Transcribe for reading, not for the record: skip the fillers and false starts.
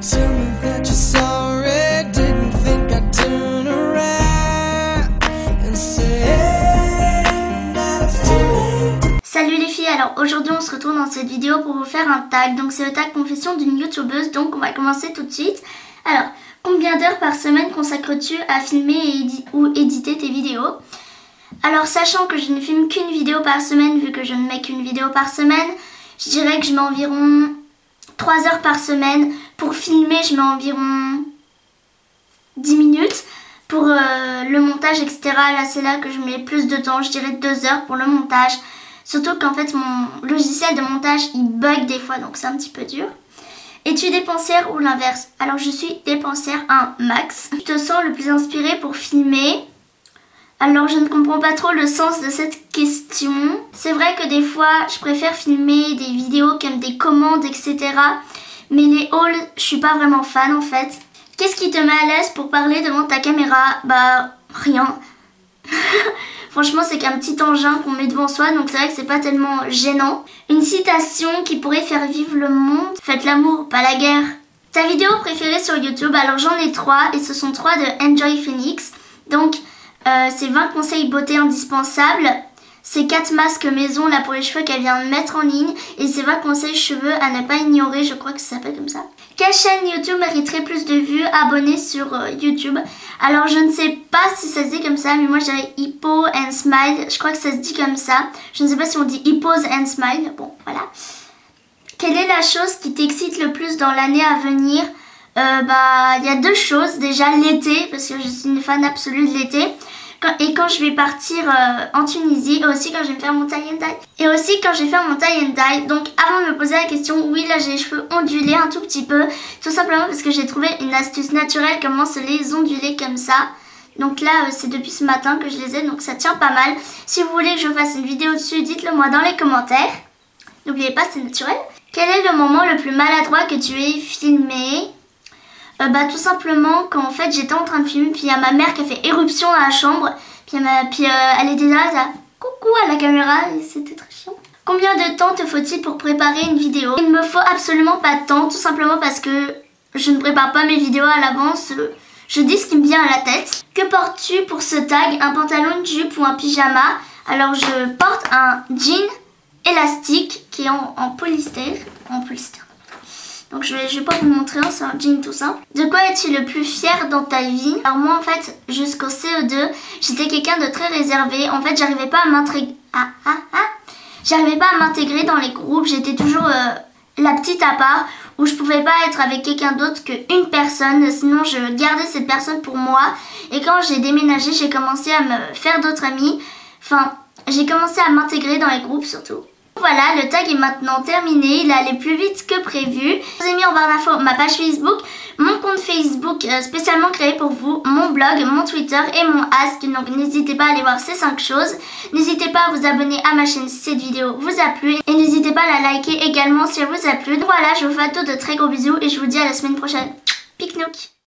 Tell me that you're sorry. Didn't think I'd turn around and say that it's too late. Salut les filles, alors aujourd'hui on se retrouve dans cette vidéo pour vous faire un tag. Donc c'est le tag confession d'une youtubeuse, donc on va commencer tout de suite. Alors, combien d'heures par semaine consacres-tu à filmer ou éditer tes vidéos? Alors sachant que je ne filme qu'une vidéo par semaine, vu que je ne mets qu'une vidéo par semaine, je dirais que je mets environ 3 heures par semaine. Pour filmer, je mets environ 10 minutes. Pour le montage, etc., là c'est là que je mets plus de temps, je dirais 2 heures pour le montage. Surtout qu'en fait mon logiciel de montage il bug des fois, donc c'est un petit peu dur. Es-tu dépensière ou l'inverse? Alors je suis dépensière un max. Tu te sens le plus inspirée pour filmer? Alors je ne comprends pas trop le sens de cette question. C'est vrai que des fois je préfère filmer des vidéos comme des commandes, etc. Mais les hauls, je suis pas vraiment fan en fait. Qu'est-ce qui te met à l'aise pour parler devant ta caméra? Bah rien. Franchement c'est qu'un petit engin qu'on met devant soi, donc c'est vrai que c'est pas tellement gênant. Une citation qui pourrait faire vivre le monde: faites l'amour, pas la guerre. Ta vidéo préférée sur YouTube? Alors j'en ai 3 et ce sont 3 de Enjoy Phoenix. Donc c'est 20 conseils beauté indispensables. C'est 4 masques maison là pour les cheveux qu'elle vient de mettre en ligne. Et c'est 20 conseils cheveux à ne pas ignorer, je crois que ça s'appelle comme ça. Quelle chaîne YouTube mériterait plus de vues abonnés sur YouTube? Alors je ne sais pas si ça se dit comme ça, mais moi je dirais Hippo and Smile. Je crois que ça se dit comme ça. Je ne sais pas si on dit Hippos and Smile. Bon voilà. Quelle est la chose qui t'excite le plus dans l'année à venir? Il y a 2 choses. Déjà l'été, parce que je suis une fan absolue de l'été. Et quand je vais partir en Tunisie, et aussi quand je vais me faire mon tie and dye. Et aussi quand je vais faire mon tie and dye. Donc avant de me poser la question, oui là j'ai les cheveux ondulés un tout petit peu. Tout simplement parce que j'ai trouvé une astuce naturelle comment se les onduler comme ça. Donc là c'est depuis ce matin que je les ai, donc ça tient pas mal. Si vous voulez que je fasse une vidéo dessus, dites-le moi dans les commentaires. N'oubliez pas, c'est naturel. Quel est le moment le plus maladroit que tu aies filmé? Tout simplement quand en fait j'étais en train de filmer, puis il y a ma mère qui a fait éruption dans la chambre, puis elle était là, elle a coucou à la caméra et c'était très chiant. Combien de temps te faut-il pour préparer une vidéo? Il ne me faut absolument pas de temps, tout simplement parce que je ne prépare pas mes vidéos à l'avance, je dis ce qui me vient à la tête. Que portes-tu pour ce tag? Un pantalon, une jupe ou un pyjama? Alors je porte un jean élastique qui est en polyester. Donc je vais pas vous montrer, hein, c'est un jean tout simple. De quoi es-tu le plus fier dans ta vie? Alors moi en fait jusqu'au CE2 j'étais quelqu'un de très réservé. En fait j'arrivais pas à m'intégrer. J'arrivais pas à m'intégrer dans les groupes. J'étais toujours la petite à part, où je pouvais pas être avec quelqu'un d'autre qu'une personne. Sinon je gardais cette personne pour moi. Et quand j'ai déménagé j'ai commencé à me faire d'autres amis. Enfin j'ai commencé à m'intégrer dans les groupes surtout. Voilà, le tag est maintenant terminé, il est allé plus vite que prévu. Je vous ai mis en barre d'infos ma page Facebook, mon compte Facebook spécialement créé pour vous, mon blog, mon Twitter et mon Ask. Donc n'hésitez pas à aller voir ces 5 choses. N'hésitez pas à vous abonner à ma chaîne si cette vidéo vous a plu. Et n'hésitez pas à la liker également si elle vous a plu. Donc voilà, je vous fais à tous de très gros bisous et je vous dis à la semaine prochaine. Pique-nook.